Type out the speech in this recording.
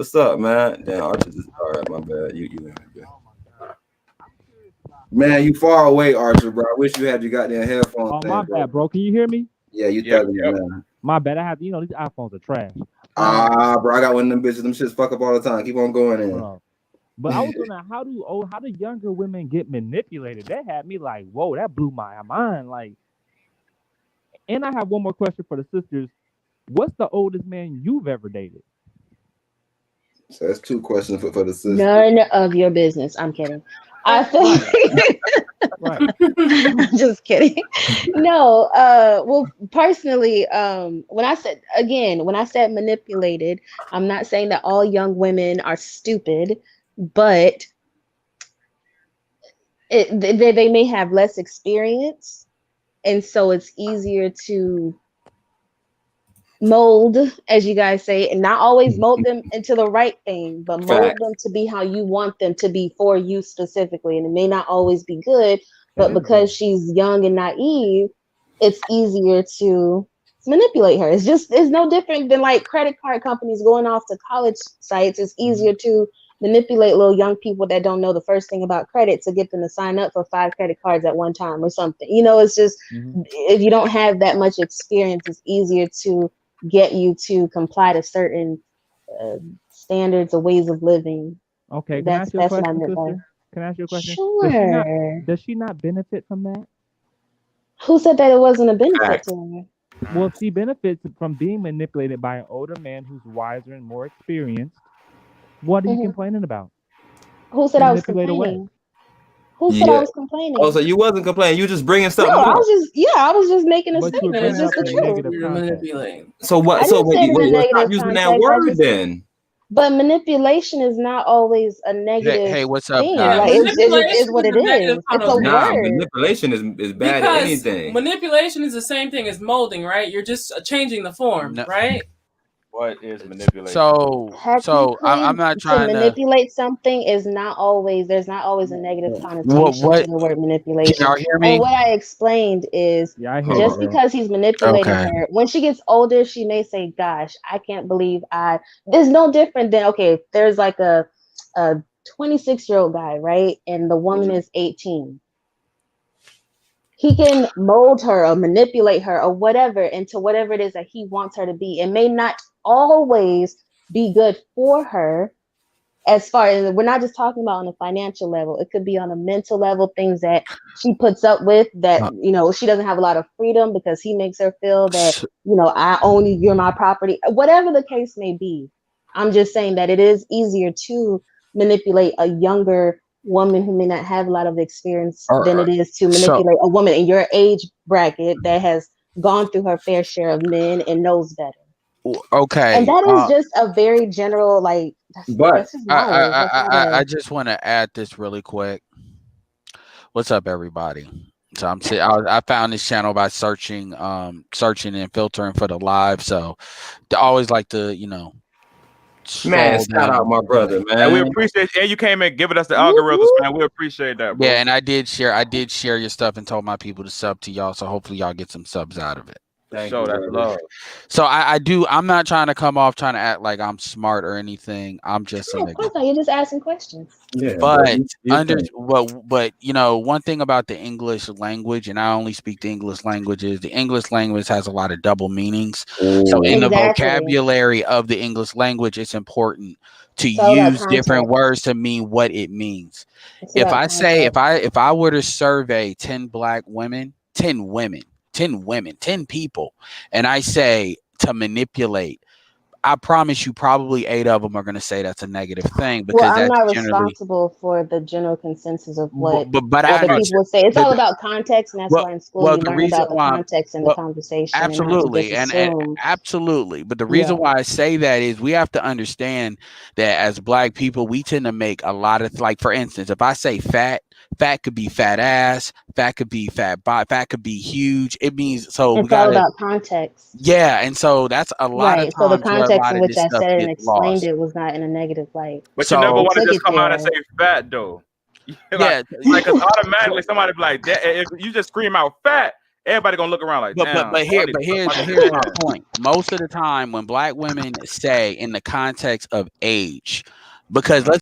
What's up, man? Damn, Archer just all right. My bad. You. Man, you far away, Archer, bro. I wish you had your goddamn headphones. Oh, my bad, bro. Can you hear me? Yeah, you thugging it, man. My bad. I have these iPhones are trash. Bro, I got one of them bitches. Them shits fuck up all the time. Keep on going in. Bro. But I was wondering how do younger women get manipulated? That had me like, whoa, that blew my mind. Like, and I have one more question for the sisters. What's the oldest man you've ever dated? So that's 2 questions for the sisters. None of your business. I'm kidding. I feel Right. I'm just kidding. No, well, personally, when I said manipulated, I'm not saying that all young women are stupid, but they may have less experience, and so it's easier to mold, as you guys say, and not always mold them into the right thing, but mold them to be how you want them to be for you specifically. And it may not always be good, but because she's young and naive, it's easier to manipulate her. It's no different than like credit card companies going off to college sites. It's easier to manipulate little young people that don't know the first thing about credit to get them to sign up for 5 credit cards at one time or something. It's just, if you don't have that much experience, it's easier to get you to comply to certain standards or ways of living. Okay, that's what I meant by. Can I ask you a question? Sure. Does she not benefit from that? Who said that it wasn't a benefit to her? Well, if she benefits from being manipulated by an older man who's wiser and more experienced, what are you complaining about? Who said I was complaining? Who said I was complaining? Oh, so you wasn't complaining. You just bringing something up. I was just making a statement. It's just the truth. So what? So stop using that word then. But manipulation is not always a negative. Hey, what's up, thing. guys? Like, it is what it is. It's a word. Manipulation is bad at anything. Manipulation is the same thing as molding, right? You're just changing the form, right? What is manipulation? So I'm not trying to manipulate something. Is not always. There's not always a negative connotation to the word manipulation. Can y'all hear me? And what I explained is just because he's manipulating her, when she gets older, she may say, "Gosh, I can't believe There's no different than if there's like a 26-year-old guy, right, and the woman is 18. He can mold her or manipulate her or whatever into whatever it is that he wants her to be. It may not always be good for her, as far as we're not just talking about on a financial level. It could be on a mental level, things that she puts up with that, she doesn't have a lot of freedom because he makes her feel that, I own you, you're my property, whatever the case may be. I'm just saying that it is easier to manipulate a younger woman who may not have a lot of experience than it is to manipulate a woman in your age bracket that has gone through her fair share of men and knows better. Okay. And that is just a very general, but I just want to add this really quick. What's up, everybody? So I found this channel by searching and filtering for the live. So I always like to, man, shout out my brother, man. And we appreciate and you came in giving us the algorithms, man. We appreciate that, bro. Yeah, and I did share your stuff and told my people to sub to y'all, so hopefully y'all get some subs out of it. Show that love. So I'm not trying to come off trying to act like I'm smart or anything. I'm just of course not. You're just asking questions. Yeah, but one thing about the English language, and I only speak the English languages, the English language has a lot of double meanings. So in the vocabulary of the English language, it's important to use different words to mean what it means. If I were to survey 10 black women, 10 people, and I say to manipulate, I promise you probably 8 of them are going to say that's a negative thing, because I'm not responsible for the general consensus of what other people would say. It's all about context, and that's why in school you learn about the context and the conversation. Absolutely, and absolutely. But the reason why I say that is we have to understand that as black people, we tend to make a lot of, like, for instance, if I say fat could be fat ass, fat could be fat body, fat could be huge. It means so it's all about context. Yeah, and so that's a lot of times. So the context in which I said and explained it was not in a negative light. But you never want to just come out and say fat though. Because automatically somebody be like that. If you just scream out fat, everybody gonna look around like. Here's my point. Most of the time, when black women say in the context of age, because let's